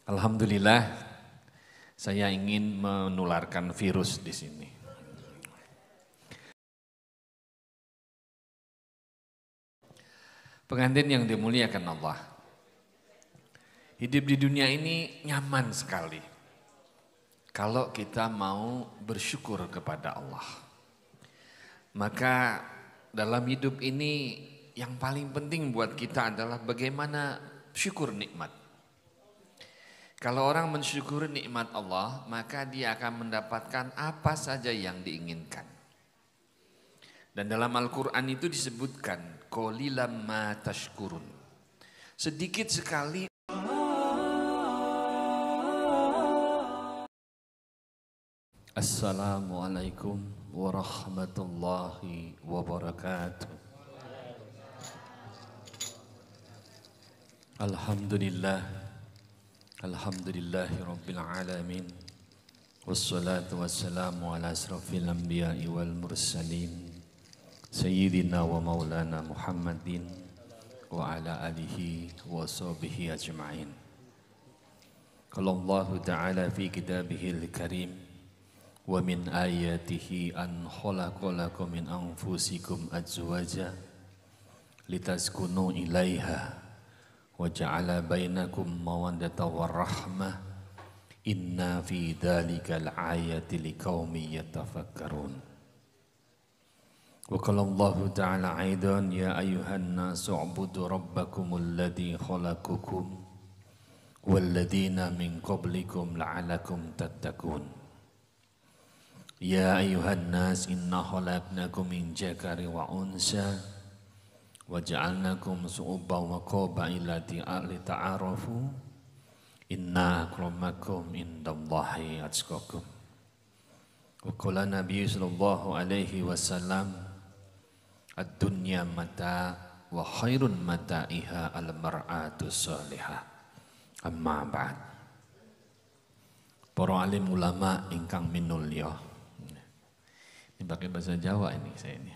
Alhamdulillah, saya ingin menularkan virus di sini. Pengantin yang dimuliakan Allah, hidup di dunia ini nyaman sekali kalau kita mau bersyukur kepada Allah. Maka dalam hidup ini yang paling penting buat kita adalah bagaimana syukur nikmat. Kalau orang mensyukuri nikmat Allah, maka dia akan mendapatkan apa saja yang diinginkan. Dan dalam Al-Quran itu disebutkan, qalilan ma tashkurun. Sedikit sekali. Assalamualaikum warahmatullahi wabarakatuh. Alhamdulillah. Alhamdulillahi Rabbil Alamin. Wassalatu wassalamu ala asrafil anbiya'i wal mursalin Sayyidina wa maulana Muhammadin wa ala alihi wa sahbihi ajma'in. Qala Allah Ta'ala fi kitabihil karim, wa min ayatihi an khalaqalakum min anfusikum azwaja litaskunu ilaiha wa ja'ala bainakum mawaddatan warahmah inna fi dhalikal ayati liqaumin yatafakkarun. Wa qala Allah Ta'ala aidan ya ayyuhan nasu ubudu rabbakumul ladzi khalaqakum wal ladzina min qablikum la'allakum tattaqun. Ya ayyuhan nas inna khalaqnakum min dzakari wa unsa wa ja'alnakum syu'uban wa qabaila lita'arafu inna akramakum indallahi atqakum. Wa qala Nabi sallallahu alaihi wasallam ad-dunya mata wa khairun mata'iha al-mar'atu shalihah. Amma ba'd. Para alim ulama ingkang minulya. Ini pakai bahasa Jawa ini saya ini.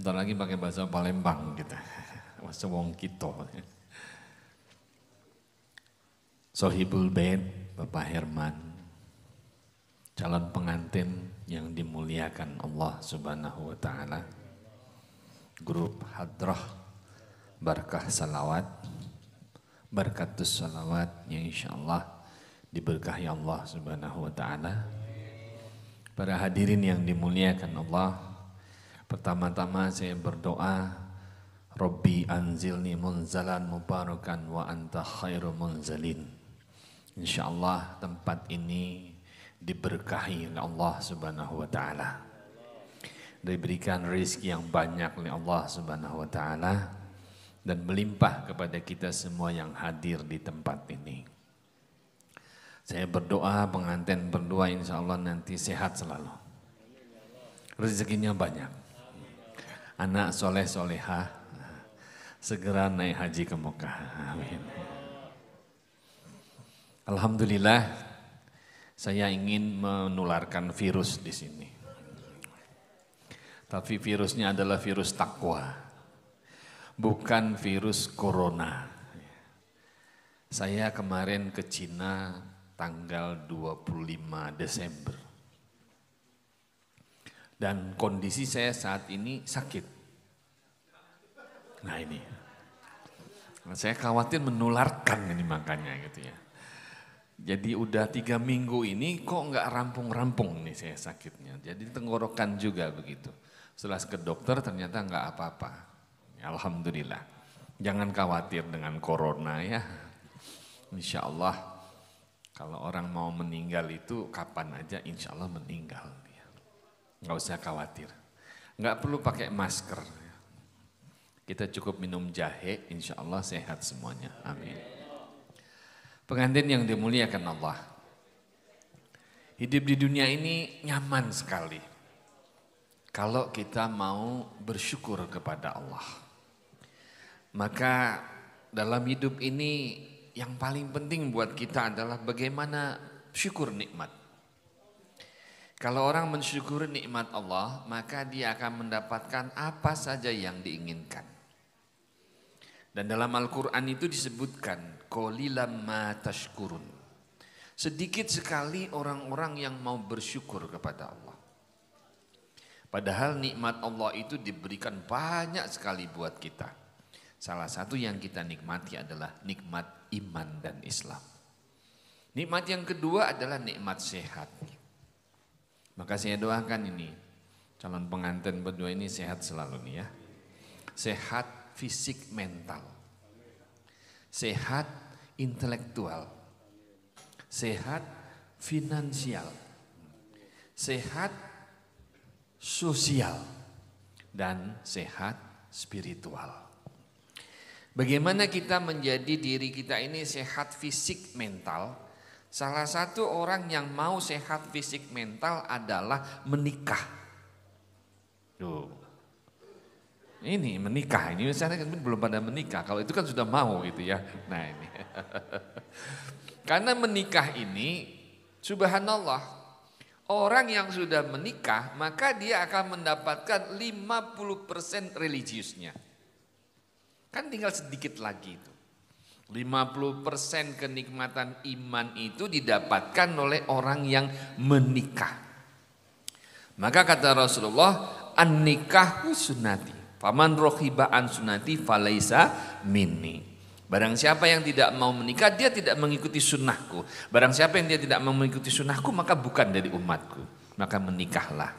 Bentar lagi pakai bahasa Palembang kita. Bahasa wong kita. Sohibul Bait, Bapak Herman, calon pengantin yang dimuliakan Allah Subhanahu wa Ta'ala, grup Hadrah Barakah Salawat, Barakatus Salawat yang insyaallah diberkahi Allah Subhanahu wa Ta'ala. Para hadirin yang dimuliakan Allah, pertama-tama saya berdoa, Rabbi anzilni munzalan mubarakan wa anta khairu munzalin. Insyaallah tempat ini diberkahi oleh Allah Subhanahu wa Ta'ala, diberikan rezeki yang banyak oleh Allah Subhanahu wa Ta'ala, dan melimpah kepada kita semua yang hadir di tempat ini. Saya berdoa, pengantin berdoa insya Allah nanti sehat selalu. Rezekinya banyak. Anak soleh solehah, segera naik haji ke Mekah. Amin. Alhamdulillah, saya ingin menularkan virus di sini. Tapi virusnya adalah virus takwa, bukan virus corona. Saya kemarin ke Cina tanggal 25 Desember. Dan kondisi saya saat ini sakit. Nah ini, saya khawatir menularkan ini makanya gitu ya. Jadi udah 3 minggu ini kok nggak rampung-rampung nih saya sakitnya. Jadi tenggorokan juga begitu. Setelah ke dokter ternyata nggak apa-apa. Alhamdulillah. Jangan khawatir dengan corona ya. Insya Allah. Kalau orang mau meninggal itu kapan aja insya Allah meninggal. Nggak usah khawatir. Nggak perlu pakai masker. Kita cukup minum jahe, insya Allah sehat semuanya. Amin. Pengantin yang dimuliakan Allah. Hidup di dunia ini nyaman sekali kalau kita mau bersyukur kepada Allah. Maka dalam hidup ini yang paling penting buat kita adalah bagaimana syukur nikmat. Kalau orang mensyukuri nikmat Allah, maka dia akan mendapatkan apa saja yang diinginkan. Dan dalam Al-Quran itu disebutkan qalilan ma tashkurun. Sedikit sekali orang-orang yang mau bersyukur kepada Allah. Padahal nikmat Allah itu diberikan banyak sekali buat kita. Salah satu yang kita nikmati adalah nikmat iman dan Islam. Nikmat yang kedua adalah nikmat sehat. Maka saya doakan ini, calon pengantin berdua ini sehat selalu nih ya. Sehat fisik mental. Sehat intelektual. Sehat finansial. Sehat sosial. Dan sehat spiritual. Bagaimana kita menjadi diri kita ini sehat fisik mental? Salah satu orang yang mau sehat fisik mental adalah menikah. Tuh. Ini menikah, ini misalnya kan belum pada menikah, kalau itu kan sudah mau gitu ya. Nah ini. Karena menikah ini, subhanallah, orang yang sudah menikah maka dia akan mendapatkan 50% religiusnya. Kan tinggal sedikit lagi itu. 50% kenikmatan iman itu didapatkan oleh orang yang menikah. Maka kata Rasulullah, an-nikahu sunnati. Faman rohiba an sunnati falaisa minni. Barang siapa yang tidak mau menikah, dia tidak mengikuti sunnahku. Barang siapa yang dia tidak mau mengikuti sunnahku, maka bukan dari umatku. Maka menikahlah.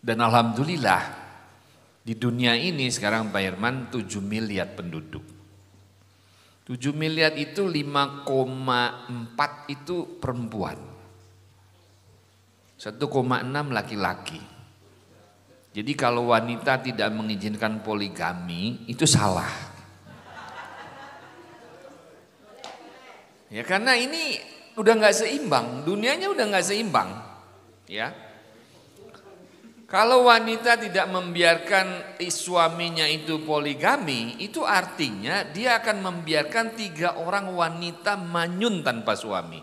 Dan alhamdulillah, di dunia ini sekarang Pak Herman 7 miliar penduduk. 7 miliar itu 5,4 itu perempuan. 1,6 laki-laki. Jadi kalau wanita tidak mengizinkan poligami itu salah. Ya karena ini udah nggak seimbang, dunianya udah nggak seimbang. Ya. Kalau wanita tidak membiarkan suaminya itu poligami, itu artinya dia akan membiarkan 3 orang wanita manyun tanpa suami.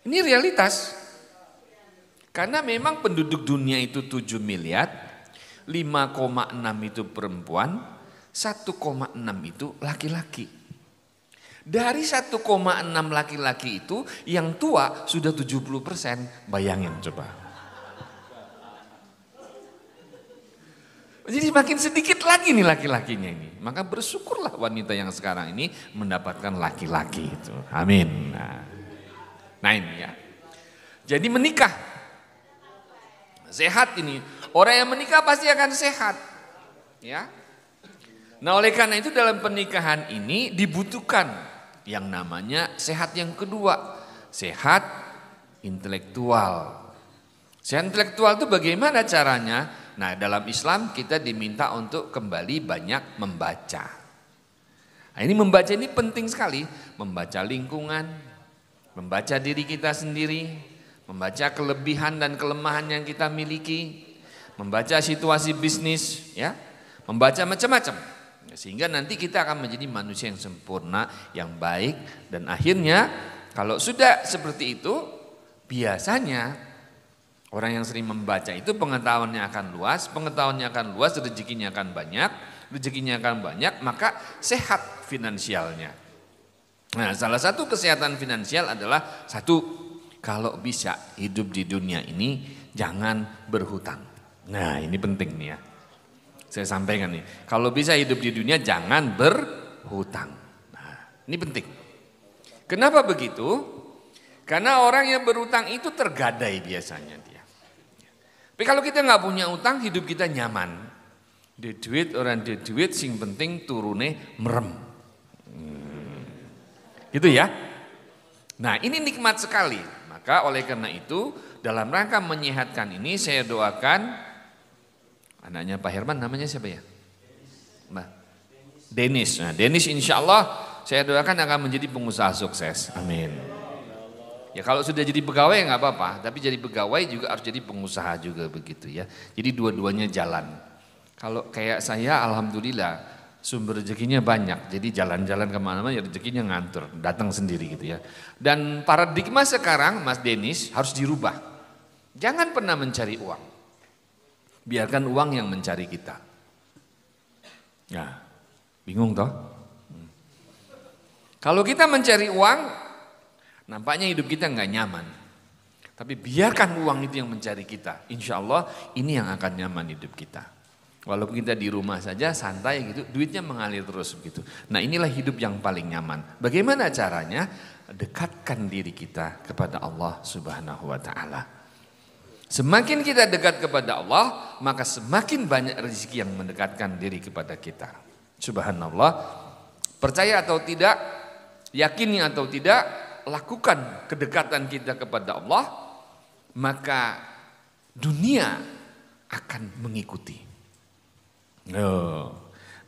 Ini realitas. Karena memang penduduk dunia itu 7 miliar, 5,6 itu perempuan, 1,6 itu laki-laki. Dari 1,6 laki-laki itu yang tua sudah 70%, bayangin coba. Jadi makin sedikit lagi nih laki-lakinya ini. Maka bersyukurlah wanita yang sekarang ini mendapatkan laki-laki itu. Amin. Nah ini ya. Jadi menikah. Sehat ini. Orang yang menikah pasti akan sehat. Ya. Nah oleh karena itu dalam pernikahan ini dibutuhkan yang namanya sehat yang kedua. Sehat intelektual. Sehat intelektual itu bagaimana caranya? Nah dalam Islam kita diminta untuk kembali banyak membaca. Nah, ini membaca ini penting sekali. Membaca lingkungan, membaca diri kita sendiri. Membaca kelebihan dan kelemahan yang kita miliki, membaca situasi bisnis, ya, membaca macam-macam, sehingga nanti kita akan menjadi manusia yang sempurna, yang baik, dan akhirnya kalau sudah seperti itu, biasanya orang yang sering membaca itu pengetahuannya akan luas, rezekinya akan banyak, maka sehat finansialnya. Nah, salah satu kesehatan finansial adalah satu. Kalau bisa hidup di dunia ini jangan berhutang. Nah ini penting nih ya. Saya sampaikan nih. Kalau bisa hidup di dunia jangan berhutang. Nah ini penting. Kenapa begitu? Karena orang yang berhutang itu tergadai biasanya dia. Tapi kalau kita nggak punya utang hidup kita nyaman. Di duit orang di duit sing penting turune merem. Gitu ya. Nah ini nikmat sekali. Maka oleh karena itu dalam rangka menyehatkan ini saya doakan anaknya Pak Herman namanya siapa ya? Mbak Denis. Nah Denis insya Allah saya doakan akan menjadi pengusaha sukses. Amin. Ya kalau sudah jadi pegawai nggak apa-apa, tapi jadi pegawai juga harus jadi pengusaha juga begitu ya. Jadi dua-duanya jalan. Kalau kayak saya alhamdulillah sumber rezekinya banyak, jadi jalan-jalan kemana-mana ya rezekinya ngantur, datang sendiri gitu ya. Dan paradigma sekarang Mas Denis harus dirubah. Jangan pernah mencari uang, biarkan uang yang mencari kita. Ya, bingung toh? Kalau kita mencari uang, nampaknya hidup kita nggak nyaman. Tapi biarkan uang itu yang mencari kita. Insya Allah ini yang akan nyaman hidup kita. Walaupun kita di rumah saja santai gitu, duitnya mengalir terus begitu. Nah inilah hidup yang paling nyaman. Bagaimana caranya? Dekatkan diri kita kepada Allah Subhanahu wa Ta'ala. Semakin kita dekat kepada Allah, maka semakin banyak rezeki yang mendekatkan diri kepada kita. Subhanallah. Percaya atau tidak, yakini atau tidak, lakukan kedekatan kita kepada Allah, maka dunia akan mengikuti.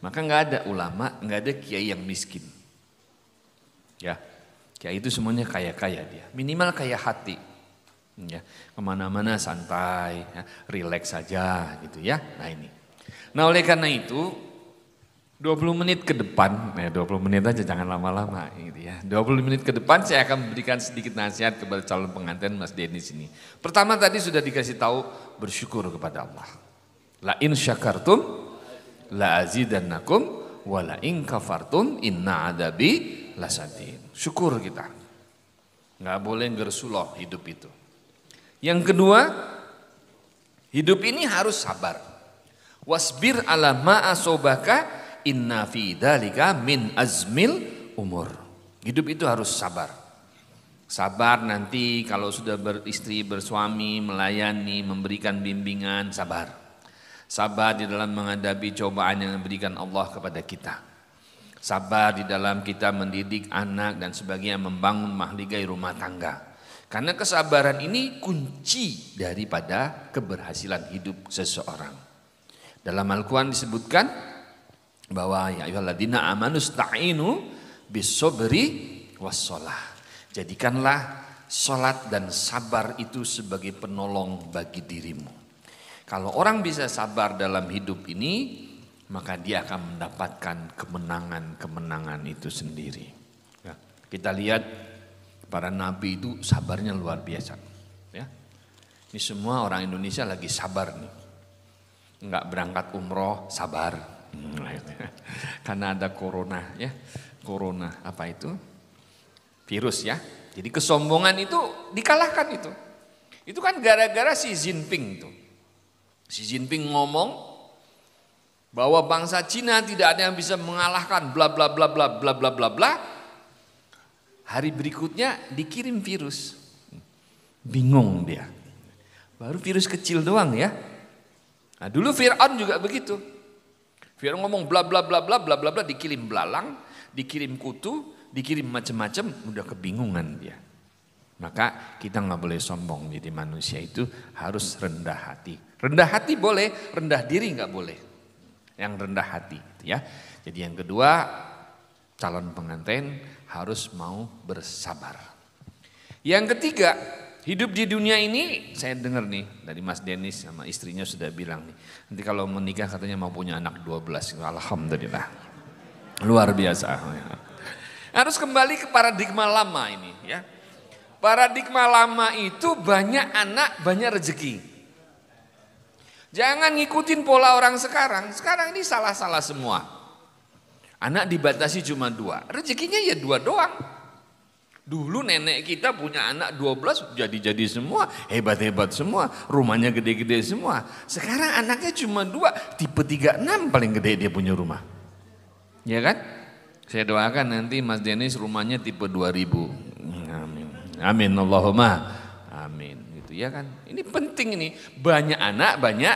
Maka nggak ada ulama, nggak ada kiai yang miskin. Ya, kiai itu semuanya kaya-kaya dia, minimal kaya hati. Ya, kemana-mana santai, ya, rileks saja gitu ya. Nah ini. Nah oleh karena itu 20 menit ke depan, 20 menit aja jangan lama-lama gitu ya. 20 menit ke depan saya akan memberikan sedikit nasihat kepada calon pengantin Mas Dennis ini. Pertama tadi sudah dikasih tahu bersyukur kepada Allah. La in syakartum la azidannakum wa la in kafartum inna adabi lasadin. Syukur kita. Enggak boleh gersuloh hidup itu. Yang kedua, hidup ini harus sabar. Wasbir ala ma asobaka inna fi dzalika min azmil umur. Hidup itu harus sabar. Sabar nanti kalau sudah beristri, bersuami, melayani, memberikan bimbingan, sabar. Sabar di dalam menghadapi cobaan yang diberikan Allah kepada kita. Sabar di dalam kita mendidik anak dan sebagainya, membangun mahligai rumah tangga. Karena kesabaran ini kunci daripada keberhasilan hidup seseorang. Dalam Al-Quran disebutkan bahwa ya ayyuhalladzina amanu sta'inu bisobri wassalah. Jadikanlah salat dan sabar itu sebagai penolong bagi dirimu. Kalau orang bisa sabar dalam hidup ini, maka dia akan mendapatkan kemenangan-kemenangan itu sendiri. Ya, kita lihat para nabi itu sabarnya luar biasa. Ya, ini semua orang Indonesia lagi sabar nih. Enggak berangkat umroh, sabar. Karena ada corona ya. Corona apa itu? Virus ya. Jadi kesombongan itu dikalahkan itu. Itu kan gara-gara Xi Jinping itu. Xi Jinping ngomong bahwa bangsa Cina tidak ada yang bisa mengalahkan bla bla bla bla bla bla bla bla. Hari berikutnya dikirim virus. Bingung dia. Baru virus kecil doang ya. Nah, dulu Fir'aun juga begitu. Fir'aun ngomong bla bla bla bla bla bla bla, dikirim belalang, dikirim kutu, dikirim macam-macam, udah kebingungan dia. Maka kita nggak boleh sombong, jadi manusia itu harus rendah hati. Rendah hati boleh, rendah diri nggak boleh. Yang rendah hati, ya. Jadi yang kedua, calon pengantin harus mau bersabar. Yang ketiga, hidup di dunia ini, saya dengar nih dari Mas Dennis sama istrinya sudah bilang nih, nanti kalau menikah katanya mau punya anak 12, alhamdulillah. Luar biasa. Harus kembali ke paradigma lama ini ya. Paradigma lama itu banyak anak, banyak rezeki. Jangan ngikutin pola orang sekarang. Sekarang ini salah-salah semua. Anak dibatasi cuma 2, rezekinya ya 2 doang. Dulu nenek kita punya anak 12, jadi-jadi semua, hebat-hebat semua, rumahnya gede-gede semua. Sekarang anaknya cuma 2, tipe 36 paling gede dia punya rumah. Ya kan? Saya doakan nanti Mas Dennis rumahnya tipe 2000. Amin. Amin Allahumma. Amin. Gitu ya kan? Ini penting ini, banyak anak, banyak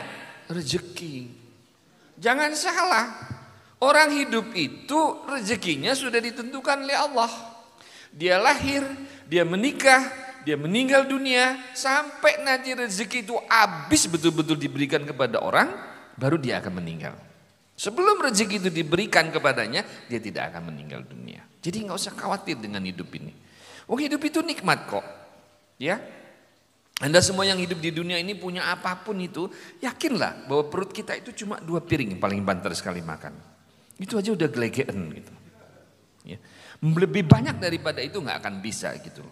rezeki. Jangan salah. Orang hidup itu rezekinya sudah ditentukan oleh Allah. Dia lahir, dia menikah, dia meninggal dunia, sampai nanti rezeki itu habis betul-betul diberikan kepada orang, baru dia akan meninggal. Sebelum rezeki itu diberikan kepadanya, dia tidak akan meninggal dunia. Jadi nggak usah khawatir dengan hidup ini. Oh, hidup itu nikmat kok. Ya. Anda semua yang hidup di dunia ini punya apapun itu, yakinlah bahwa perut kita itu cuma 2 piring paling banter sekali makan. Itu aja udah gelegean gitu. Ya. Lebih banyak daripada itu nggak akan bisa gitu.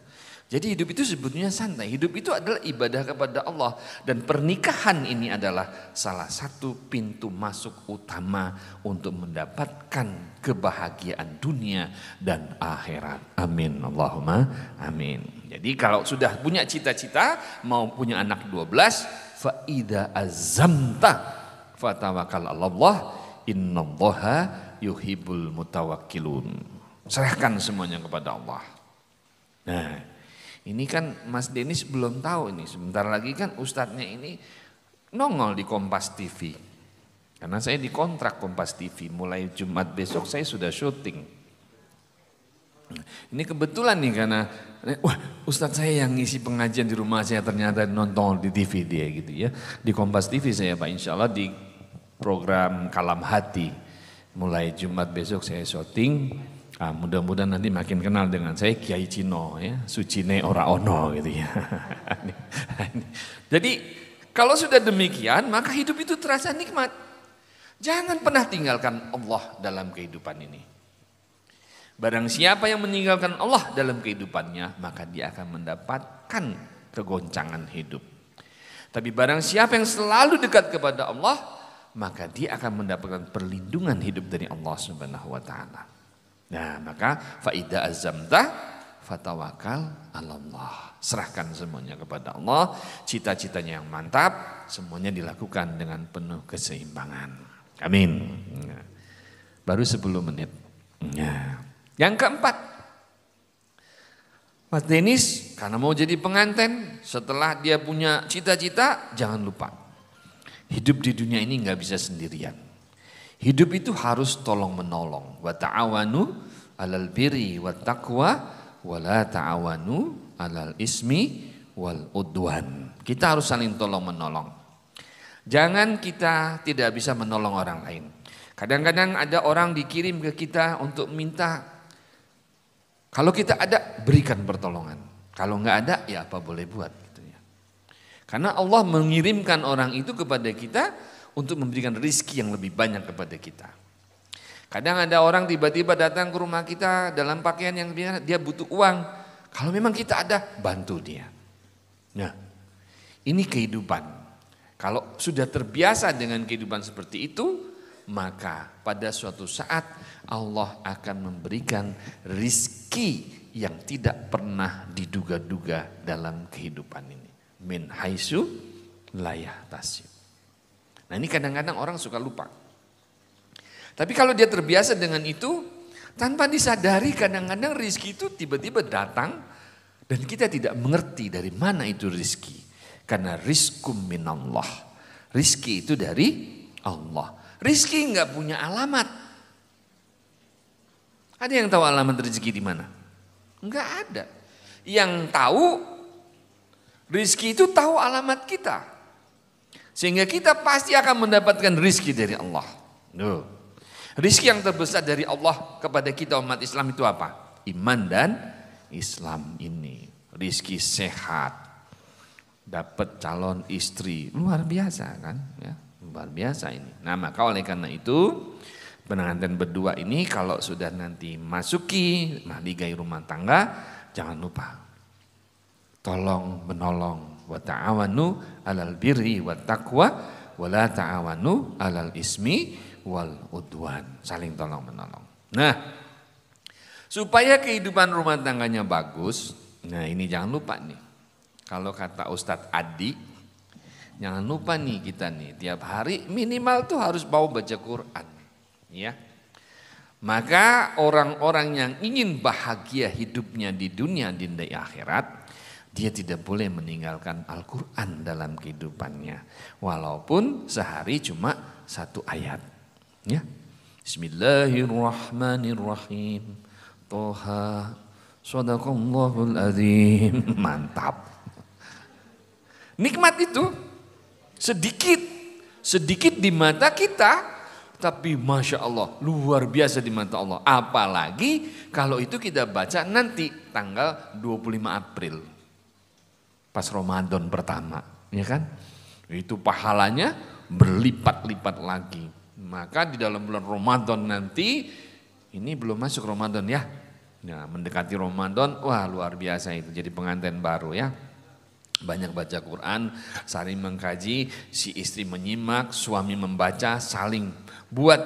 Jadi hidup itu sebetulnya santai. Hidup itu adalah ibadah kepada Allah. Dan pernikahan ini adalah salah satu pintu masuk utama untuk mendapatkan kebahagiaan dunia dan akhirat. Amin. Allahumma amin. Jadi kalau sudah punya cita-cita, mau punya anak 12, fa'idha azamta fatawakal Allah, innallaha yuhibbul mutawakkilun. Serahkan semuanya kepada Allah. Nah, ini kan Mas Denis belum tahu ini. Sebentar lagi kan ustadznya ini nongol di Kompas TV. Karena saya dikontrak Kompas TV. Mulai Jumat besok saya sudah syuting. Ini kebetulan nih karena wah ustadz saya yang ngisi pengajian di rumah saya ternyata nonton di TV dia gitu ya. Di Kompas TV saya Pak, insya Allah di program Kalam Hati. Mulai Jumat besok saya syuting. Nah, mudah-mudahan nanti makin kenal dengan saya Kiai Cino ya, Sucine Ora Ono gitu ya. Jadi kalau sudah demikian maka hidup itu terasa nikmat. Jangan pernah tinggalkan Allah dalam kehidupan ini. Barang siapa yang meninggalkan Allah dalam kehidupannya maka dia akan mendapatkan kegoncangan hidup. Tapi barang siapa yang selalu dekat kepada Allah maka dia akan mendapatkan perlindungan hidup dari Allah Subhanahu wa taala. Nah, maka faida azamta fatawakal Allah. Serahkan semuanya kepada Allah, cita-citanya yang mantap, semuanya dilakukan dengan penuh keseimbangan. Amin. Baru 10 menit. Yang keempat, Mas Denis karena mau jadi pengantin, setelah dia punya cita-cita, jangan lupa. Hidup di dunia ini nggak bisa sendirian. Hidup itu harus tolong menolong. Wa ta'awanu 'alal birri wat taqwa wa la ta'awanu 'alal ismi wal udwan. Kita harus saling tolong menolong. Jangan kita tidak bisa menolong orang lain. Kadang-kadang ada orang dikirim ke kita untuk minta, kalau kita ada berikan pertolongan. Kalau nggak ada ya apa boleh buat gitu ya. Karena Allah mengirimkan orang itu kepada kita untuk memberikan rizki yang lebih banyak kepada kita. Kadang ada orang tiba-tiba datang ke rumah kita dalam pakaian yang dia butuh uang. Kalau memang kita ada, bantu dia. Nah, ini kehidupan. Kalau sudah terbiasa dengan kehidupan seperti itu, maka pada suatu saat Allah akan memberikan rizki yang tidak pernah diduga-duga dalam kehidupan ini. Min haitsu la yahtasib. Nah ini kadang-kadang orang suka lupa. Tapi kalau dia terbiasa dengan itu, tanpa disadari kadang-kadang rizki itu tiba-tiba datang dan kita tidak mengerti dari mana itu rizki. Karena rizkum minallah. Rizki itu dari Allah. Rizki enggak punya alamat. Ada yang tahu alamat rizki di mana? Enggak ada. Yang tahu rizki itu tahu alamat kita. Sehingga kita pasti akan mendapatkan rizki dari Allah. Rizki yang terbesar dari Allah kepada kita umat Islam itu apa? Iman dan Islam ini. Rizki sehat. Dapat calon istri. Luar biasa kan? Ya, luar biasa ini. Nah maka oleh karena itu pengantin berdua ini kalau sudah nanti masuki mahligai rumah tangga, jangan lupa. Tolong menolong. Wa ta'awanu 'alal birri wat taqwa wa la ta'awanu 'alal ismi wal udwan. Saling tolong menolong. Nah, supaya kehidupan rumah tangganya bagus, nah ini jangan lupa nih. Kalau kata Ustadz Adi, jangan lupa nih kita nih tiap hari minimal tuh harus bawa baca Quran, ya. Maka orang-orang yang ingin bahagia hidupnya di dunia dan di akhirat, dia tidak boleh meninggalkan Al-Quran dalam kehidupannya. Walaupun sehari cuma 1 ayat. Ya. Bismillahirrahmanirrahim. Toha Shadaqallahul azim. Mantap. Nikmat itu sedikit di mata kita. Tapi Masya Allah luar biasa di mata Allah. Apalagi kalau itu kita baca nanti tanggal 25 April. Pas Ramadan pertama, ya kan? Itu pahalanya berlipat-lipat lagi. Maka di dalam bulan Ramadan nanti, ini belum masuk Ramadan ya. Nah, mendekati Ramadan, wah luar biasa itu jadi pengantin baru ya. Banyak baca Quran, saling mengkaji, si istri menyimak, suami membaca, saling buat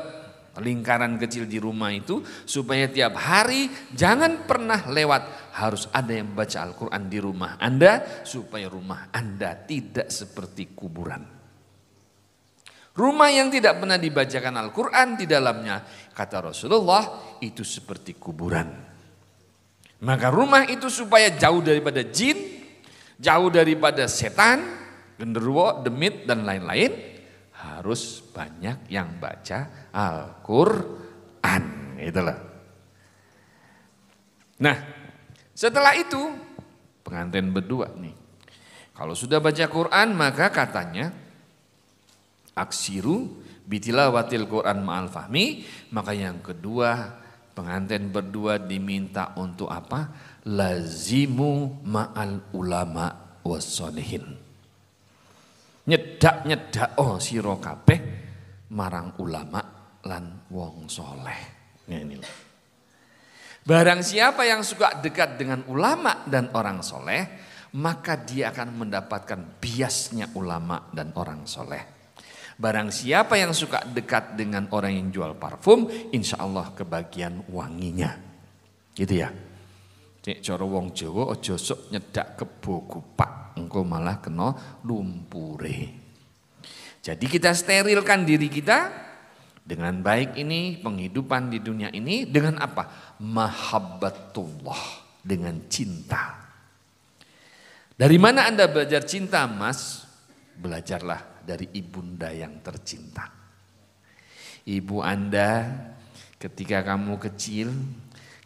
lingkaran kecil di rumah itu supaya tiap hari jangan pernah lewat, harus ada yang baca Al-Quran di rumah Anda supaya rumah Anda tidak seperti kuburan. Rumah yang tidak pernah dibacakan Al-Quran di dalamnya, kata Rasulullah, itu seperti kuburan. Maka rumah itu supaya jauh daripada jin, jauh daripada setan, genderuwo, demit dan lain-lain, harus banyak yang baca Al-Quran. Itulah. Nah, setelah itu pengantin berdua nih. Kalau sudah baca Quran maka katanya aksiru bitilawatil Quran ma'al fahmi. Maka yang kedua pengantin berdua diminta untuk apa? Lazimu ma'al ulama wassolihin. Nyedak sira kabeh marang ulama lan wong soleh. Ini. Barang siapa yang suka dekat dengan ulama dan orang soleh, maka dia akan mendapatkan biasnya ulama dan orang soleh. Barang siapa yang suka dekat dengan orang yang jual parfum, insya Allah kebagian wanginya. Gitu ya. Cek cara wong Jawa aja sok nyedak kebo kupak, engko malah kena lumpure. Jadi kita sterilkan diri kita dengan baik ini, penghidupan di dunia ini dengan apa? Mahabbatullah, dengan cinta. Dari mana Anda belajar cinta, Mas? Belajarlah dari ibunda yang tercinta. Ibu Anda ketika kamu kecil,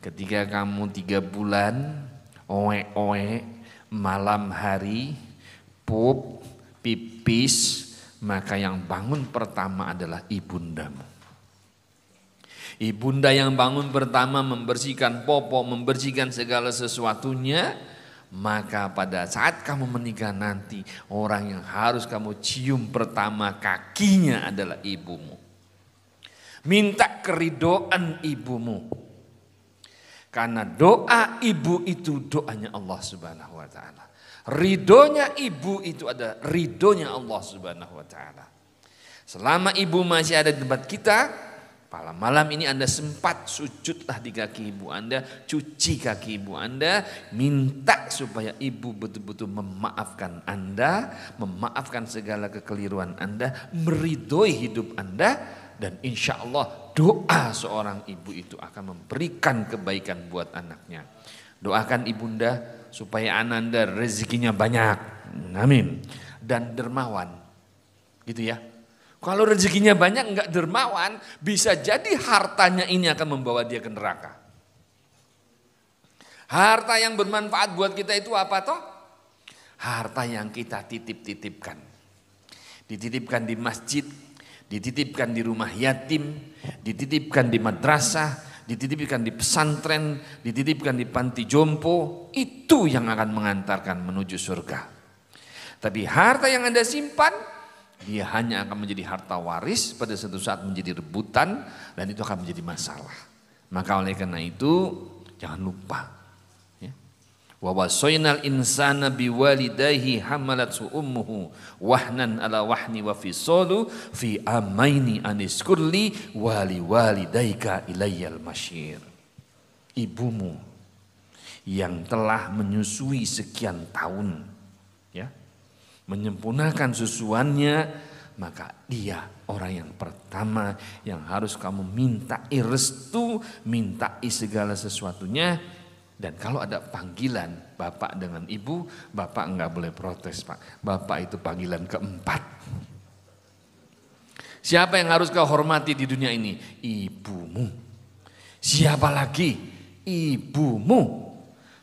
ketika kamu 3 bulan, oe-oe, malam hari, pup, pipis, maka yang bangun pertama adalah ibundamu. Ibunda yang bangun pertama membersihkan popok, membersihkan segala sesuatunya. Maka pada saat kamu menikah nanti, orang yang harus kamu cium pertama kakinya adalah ibumu. Minta keridhaan ibumu. Karena doa ibu itu doanya Allah Subhanahu wa taala. Ridhonya ibu itu ada ridhonya Allah Subhanahu wa taala. Selama ibu masih ada di tempat kita, malam ini Anda sempat sujudlah di kaki ibu Anda, cuci kaki ibu Anda, minta supaya ibu betul-betul memaafkan Anda, memaafkan segala kekeliruan Anda, meridhoi hidup Anda, dan insya Allah doa seorang ibu itu akan memberikan kebaikan buat anaknya. Doakan ibunda supaya ananda rezekinya banyak, amin, dan dermawan, gitu ya. Kalau rezekinya banyak enggak dermawan, bisa jadi hartanya ini akan membawa dia ke neraka. Harta yang bermanfaat buat kita itu apa toh? Harta yang kita titip-titipkan. Dititipkan di masjid, dititipkan di rumah yatim, dititipkan di madrasah, dititipkan di pesantren, dititipkan di panti jompo, itu yang akan mengantarkan menuju surga. Tapi harta yang Anda simpan, dia hanya akan menjadi harta waris, pada suatu saat menjadi rebutan, dan itu akan menjadi masalah. Maka oleh karena itu jangan lupa. Wa wasainal insana biwalidayhi hamalathu ummuhu wahnan ala wahni wa fisalu fi amaini aniskurli wali walidayka ilayyal masyir. Ibumu yang telah menyusui sekian tahun, ya, menyempurnakan susuannya, maka dia orang yang pertama yang harus kamu mintai restu, mintai segala sesuatunya. Dan kalau ada panggilan bapak dengan ibu, bapak enggak boleh protes, Pak. Bapak itu panggilan keempat. Siapa yang harus kau hormati di dunia ini? Ibumu. Siapa lagi? Ibumu.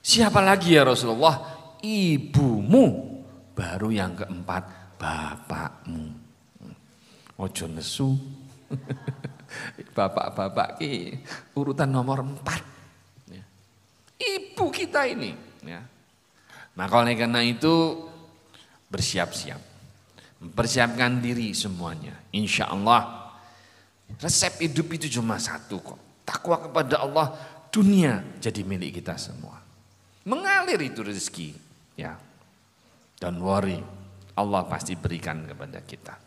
Siapa lagi ya Rasulullah? Ibumu. Baru yang keempat, bapakmu. Ojo nesu. Bapak-bapak ki urutan nomor 4. Ibu kita ini. Ya. Maka oleh karena itu bersiap-siap. Mempersiapkan diri semuanya. Insya Allah resep hidup itu cuma satu kok. Takwa kepada Allah, dunia jadi milik kita semua. Mengalir itu rezeki, ya. Don't worry, Allah pasti berikan kepada kita.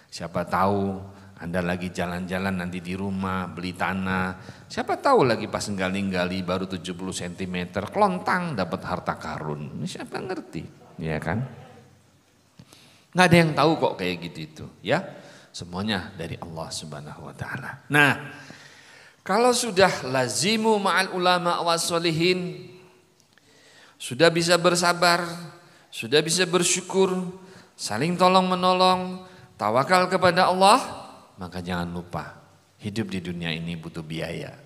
Siapa tahu Anda lagi jalan-jalan nanti di rumah beli tanah, siapa tahu lagi pas gali-gali baru 70 cm, kelontang dapat harta karun. Siapa ngerti, ya kan? Nggak ada yang tahu kok kayak gitu itu, ya. Semuanya dari Allah Subhanahu wa taala. Nah, kalau sudah lazimu ma'al ulama wassolihin, sudah bisa bersabar, sudah bisa bersyukur, saling tolong menolong, tawakal kepada Allah, maka jangan lupa hidup di dunia ini butuh biaya.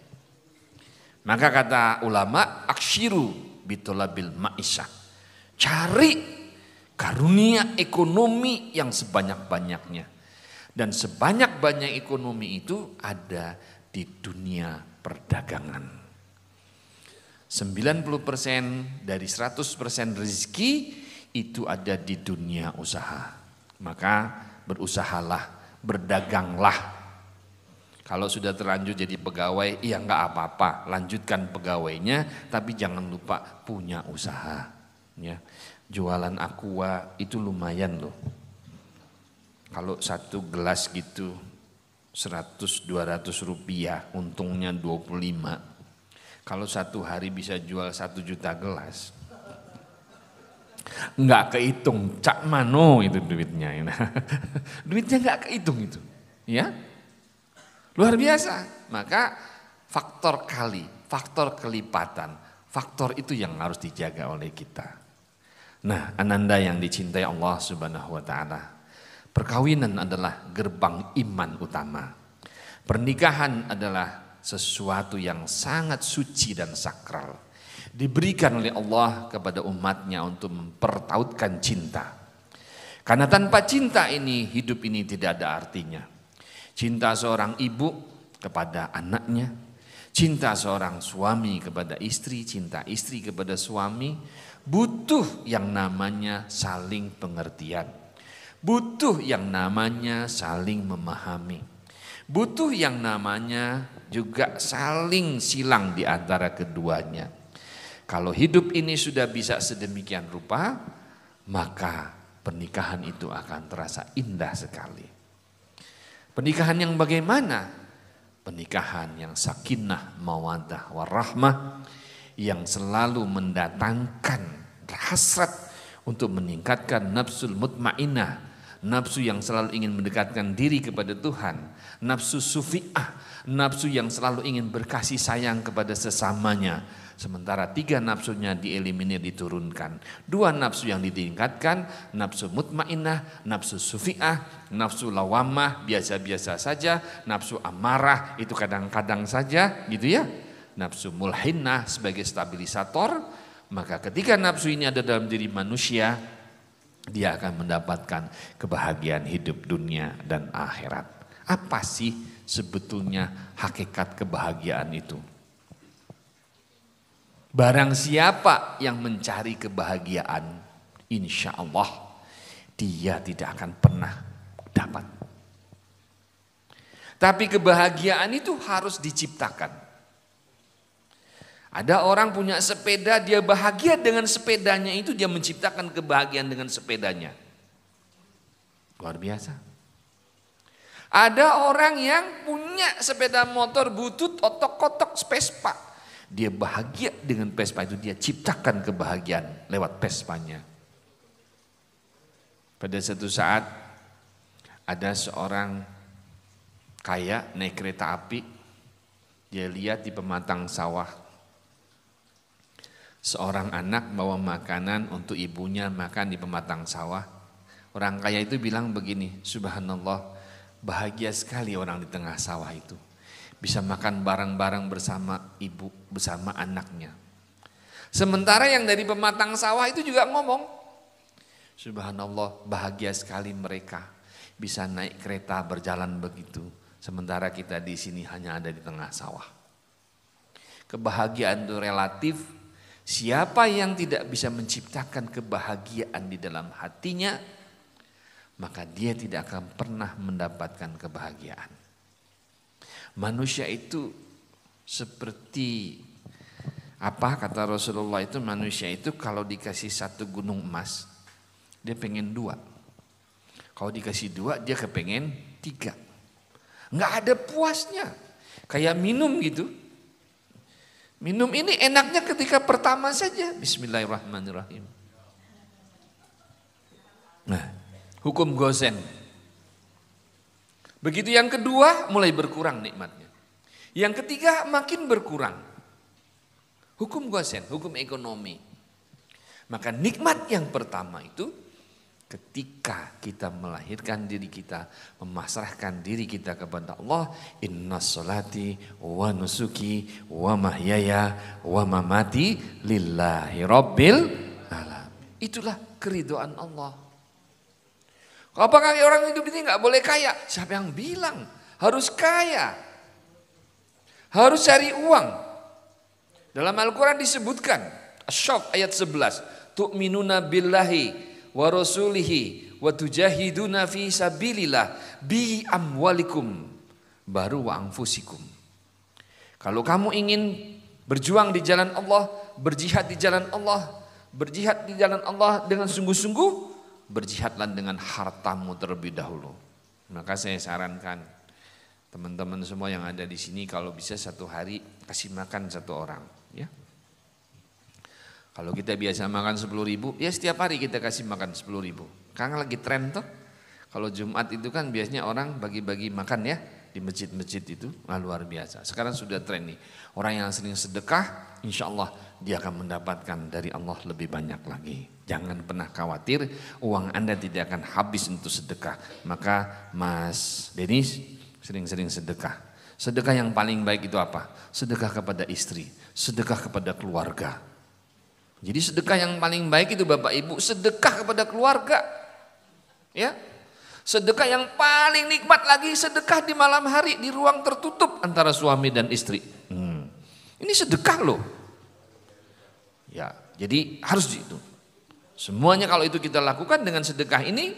Maka kata ulama, akshiru bitolabil ma'isyah. Cari karunia ekonomi yang sebanyak-banyaknya. Dan sebanyak-banyak ekonomi itu ada di dunia perdagangan. 90% dari 100% rezeki itu ada di dunia usaha. Maka berusahalah, berdaganglah. Kalau sudah terlanjur jadi pegawai, ya enggak apa-apa, lanjutkan pegawainya, tapi jangan lupa punya usaha. Ya, jualan aqua itu lumayan loh. Kalau satu gelas gitu 100-200 rupiah, untungnya 25. Kalau satu hari bisa jual 1 juta gelas, nggak kehitung, cak mano itu duitnya. Duitnya nggak kehitung itu, ya luar biasa. Maka faktor kali, faktor kelipatan, faktor itu yang harus dijaga oleh kita. Nah, ananda yang dicintai Allah Subhanahu wa taala, perkawinan adalah gerbang iman utama. Pernikahan adalah sesuatu yang sangat suci dan sakral. Diberikan oleh Allah kepada umatnya untuk mempertautkan cinta. Karena tanpa cinta ini, hidup ini tidak ada artinya. Cinta seorang ibu kepada anaknya, cinta seorang suami kepada istri, cinta istri kepada suami, butuh yang namanya saling pengertian. Butuh yang namanya saling memahami. Butuh yang namanya juga saling silang di antara keduanya. Kalau hidup ini sudah bisa sedemikian rupa, maka pernikahan itu akan terasa indah sekali. Pernikahan yang bagaimana? Pernikahan yang sakinah, mawaddah, warahmah, yang selalu mendatangkan hasrat untuk meningkatkan nafsul mutmainnah, nafsu yang selalu ingin mendekatkan diri kepada Tuhan, nafsu sufi'ah, nafsu yang selalu ingin berkasih sayang kepada sesamanya. Sementara 3 nafsunya dieliminir, diturunkan. 2 nafsu yang ditingkatkan, nafsu mutmainnah, nafsu sufi'ah, nafsu lawamah, biasa-biasa saja, nafsu amarah itu kadang-kadang saja gitu ya. Nafsu mulhinnah sebagai stabilisator. Maka ketika nafsu ini ada dalam diri manusia, dia akan mendapatkan kebahagiaan hidup dunia dan akhirat. Apa sih sebetulnya hakikat kebahagiaan itu? Barang siapa yang mencari kebahagiaan, insya Allah dia tidak akan pernah dapat. Tapi kebahagiaan itu harus diciptakan. Ada orang punya sepeda, dia bahagia dengan sepedanya itu, dia menciptakan kebahagiaan dengan sepedanya. Luar biasa. Ada orang yang punya sepeda motor butut, otok-otok, Vespa. Dia bahagia dengan Vespa itu, dia ciptakan kebahagiaan lewat Vespanya. Pada suatu saat ada seorang kaya naik kereta api, dia lihat di pematang sawah seorang anak bawa makanan untuk ibunya makan di pematang sawah. Orang kaya itu bilang begini, subhanallah, bahagia sekali orang di tengah sawah itu. Bisa makan bareng-bareng bersama ibu, bersama anaknya. Sementara yang dari pematang sawah itu juga ngomong, subhanallah, bahagia sekali mereka bisa naik kereta berjalan begitu. Sementara kita di sini hanya ada di tengah sawah. Kebahagiaan itu relatif. Siapa yang tidak bisa menciptakan kebahagiaan di dalam hatinya, maka dia tidak akan pernah mendapatkan kebahagiaan. Manusia itu seperti Apa kata Rasulullah itu, manusia itu kalau dikasih satu gunung emas, dia pengen 2. Kalau dikasih 2, dia kepengen 3. Nggak ada puasnya. Kayak minum gitu. Minum ini enaknya ketika pertama saja. Bismillahirrahmanirrahim. Nah, hukum gosen. Begitu yang kedua mulai berkurang nikmatnya. Yang ketiga makin berkurang. Hukum gosen, hukum ekonomi. Maka nikmat yang pertama itu ketika kita melahirkan diri kita, memasrahkan diri kita kepada Allah, inna sholati wa nusuki wa mahyaya wa mamati lillahi rabbil alamin. Itulah keridhaan Allah. Apakah orang hidup ini nggak boleh kaya? Siapa yang bilang? Harus kaya. Harus cari uang. Dalam Al-Quran disebutkan, Asy-Syaff ayat 11, tu'minuna billahi wa rasulihi wa tujahiduna fi sabilillah bi amwalikum baru wa anfusikum. Kalau kamu ingin berjuang di jalan Allah, berjihad di jalan Allah, berjihad di jalan Allah dengan sungguh-sungguh, berjihadlah dengan hartamu terlebih dahulu. Maka saya sarankan teman-teman semua yang ada di sini, kalau bisa satu hari kasih makan 1 orang, ya. Kalau kita biasa makan 10.000, ya setiap hari kita kasih makan 10.000. Karena lagi tren tuh. Kalau Jumat itu kan biasanya orang bagi-bagi makan ya di masjid-masjid itu, luar biasa. Sekarang sudah tren nih. Orang yang sering sedekah, insya Allah dia akan mendapatkan dari Allah lebih banyak lagi. Jangan pernah khawatir uang Anda tidak akan habis untuk sedekah. Maka Mas Denis sering-sering sedekah. Sedekah yang paling baik itu apa? Sedekah kepada istri, sedekah kepada keluarga. Jadi sedekah yang paling baik itu Bapak Ibu, sedekah kepada keluarga. Ya. Sedekah yang paling nikmat lagi, sedekah di malam hari di ruang tertutup antara suami dan istri. Ini sedekah loh. Ya, jadi harus itu. Semuanya kalau itu kita lakukan dengan sedekah ini,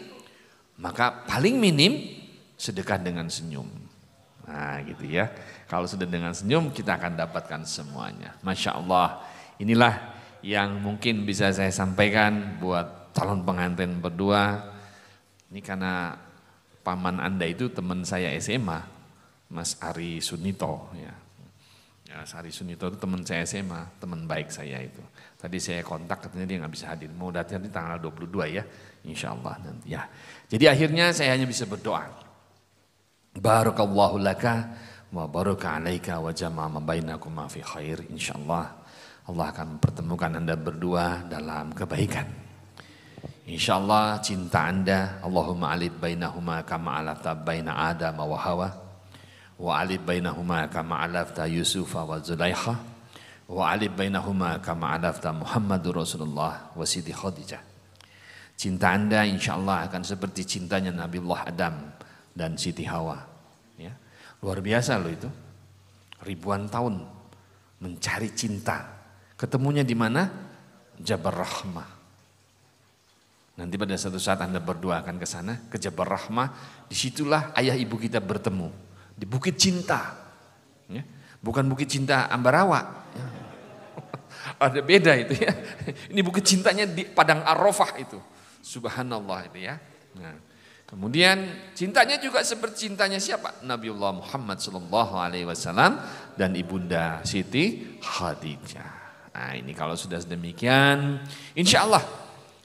maka paling minim sedekah dengan senyum. Nah gitu ya. Kalau sudah dengan senyum kita akan dapatkan semuanya. Masya Allah. Inilah yang mungkin bisa saya sampaikan buat calon pengantin berdua. Ini karena paman Anda itu teman saya SMA, Mas Ari Sunito. Ya, Mas Ari Sunito itu teman saya SMA, teman baik saya itu. Tadi saya kontak katanya dia nggak bisa hadir. Mau datang di tanggal 22 ya, insya Allah nanti ya. Jadi akhirnya saya hanya bisa berdoa. Barakallahu laka wa baraka alaika wa jama'a bainakuma fi khair, insyaallah. Allah akan mempertemukan Anda berdua dalam kebaikan. Insyaallah cinta Anda, Allahumma alid bainahuma kama alafta baina Adam wa Hawa, wa alid bainahuma kama alafta Yusuf wa Zulaikha, wa alid bainahuma kama alafta Muhammadur Rasulullah wa Siti Khadijah. Cinta Anda insyaallah akan seperti cintanya Nabiullah Adam dan Siti Hawa. Ya. Luar biasa loh itu. Ribuan tahun mencari cinta. Ketemunya di mana? Jabal Rahmah. Nanti pada satu saat Anda berdua akan ke sana, ke Jabal Rahmah. Disitulah ayah ibu kita bertemu. Di Bukit Cinta. Ya. Bukan Bukit Cinta Ambarawa. Ya. Ada beda itu ya. Ini Bukit Cintanya di Padang Arafah itu. Subhanallah itu ya. Nah, kemudian cintanya juga seperti cintanya siapa? Nabiullah Muhammad SAW dan ibunda Siti Khadijah. Nah ini kalau sudah demikian, insya Allah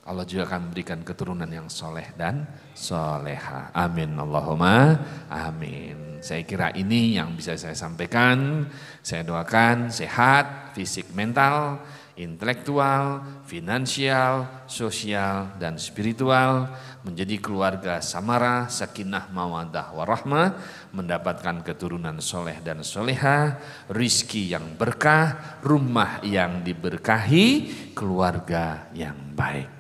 Allah juga akan memberikan keturunan yang soleh dan soleha. Amin Allahumma amin. Saya kira ini yang bisa saya sampaikan. Saya doakan sehat, fisik, mental, intelektual, finansial, sosial, dan spiritual, menjadi keluarga samara, sakinah, mawaddah, warahmah, mendapatkan keturunan soleh dan soleha, rizki yang berkah, rumah yang diberkahi, keluarga yang baik.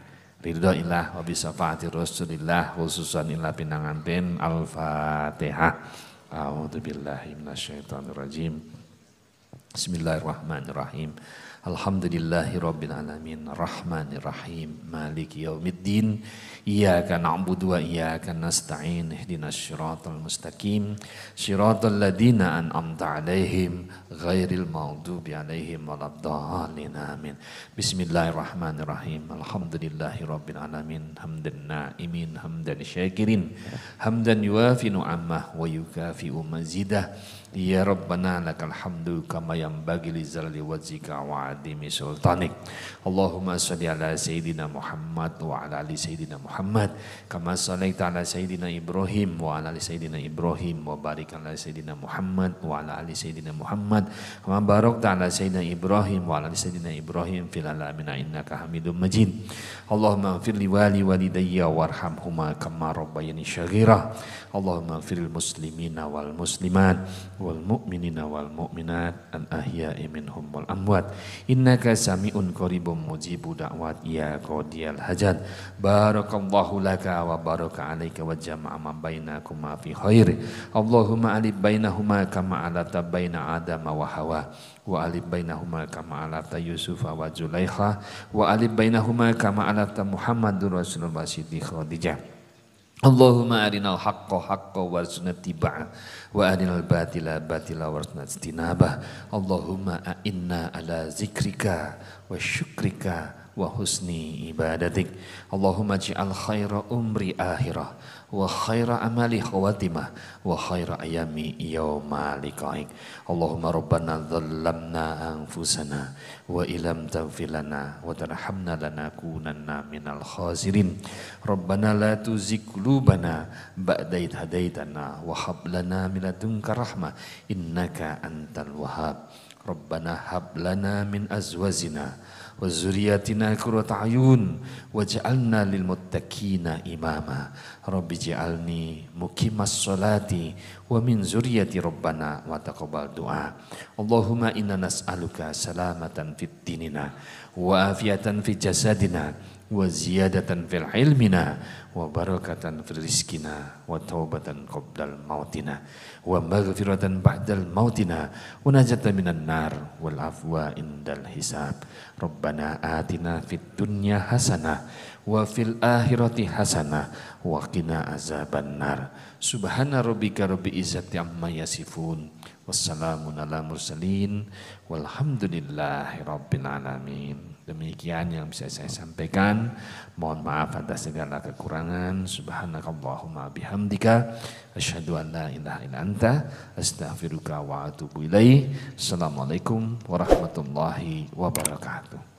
Ridho ilah wa bisafaati Rasulillah khususan ilah pinanganten. Al-Fatihah. A'udzubillahi minasyaitonirrajim. Bismillahirrahmanirrahim. Alhamdulillahi rabbil alamin, rahmanirrahim, maliki yaumiddin. Iyyaka na'budu wa iyyaka nasta'in, ihdinas siratal mustaqim, siratal ladzina an'amta 'alaihim ghairil maghdubi 'alaihim waladdallin. Amin. Bismillahirrahmanirrahim. Alhamdulillahi rabbil alamin, hamdan na'imin, hamdan syakirin, hamdan yuwafi nu'amah wa yukafi'u mazidah. Ya Rabbana lakal hamdu kama yanbaghi li zalali wajhika wa adimi sultanik. Allahumma shalli ala sayyidina Muhammad wa ala ali sayyidina Muhammad kama shallaita ala sayyidina Ibrahim wa ala ali sayyidina Ibrahim wa barik ala sayyidina Muhammad wa ala ali sayyidina Muhammad kama barakta ala sayyidina Ibrahim wa ala ali sayyidina Ibrahim fil alamin innaka Hamidum Majid. Allahumma ighfir li walidayya warhamhuma kama rabbayani shaghira. Allahumma ighfiril muslimina wal muslimat wal mu'minina wal mu'minat al ahya'i minhum wal amwat innaka sami'un qaribun mujibu da'wat ya qadiyal hajat. Barakallahu laka wa baraka alaika wa jama'a ma bainakuma fi khair. Allahumma alif bainahuma kama alata baina Adama wa Hawa wa alif bainahuma kama alata Yusufa wa Zulaikha wa alif bainahuma kama alata Muhammadur Rasulullah Siti Khadijah. Allahumma arinal haqqa haqqa warzuqna tiba'ah wa arinal batila batila warzuqna istinabah. Allahumma a'inna ala zikrika wa syukrika wa husni ibadatik. Allahumma ji'al khaira umri akhirah wa khaira amali khawatimah wa khaira ayami yawma liqa'ik. Allahumma rabbana dhallamna anfusana wa ilam taghfir lana wa tarhamna lanakunanna minal khasirin. Rabbana la tuzigh qulubana ba'da idh hadaitana wa hab lana min ladunka rahmah innaka antal wahhab. Rabbana hab lana min azwajina wa zuriyatina qurrata ayun waj'alna lil muttaqina imama. Rabbi ij'alni muqimas sholati wa min zuriyati rabbana wa taqabbal du'a. Allahumma inna nas'aluka salamatan fid dinina wa afiatan fi jasadina wa ziyadatan fil ilmina wa barakatan fil rizkina wa taubatan qabdal mautina wa maghfiratan ba'dal mautina wa najatan minan nar wal afwa indal hisab. Rabbana atina fid dunya hasanah wa fil akhirati hasanah wa qina azaban nar. Subhana rabbika rabbil izzati amma yasifun wassalamun ala mursalin walhamdulillahi rabbil alamin. Demikian yang bisa saya sampaikan. Mohon maaf atas segala kekurangan. Subhanakallahumma bihamdika asyhadu an la ilaha illa anta astaghfiruka wa atubu ilaik. Assalamualaikum warahmatullahi wabarakatuh.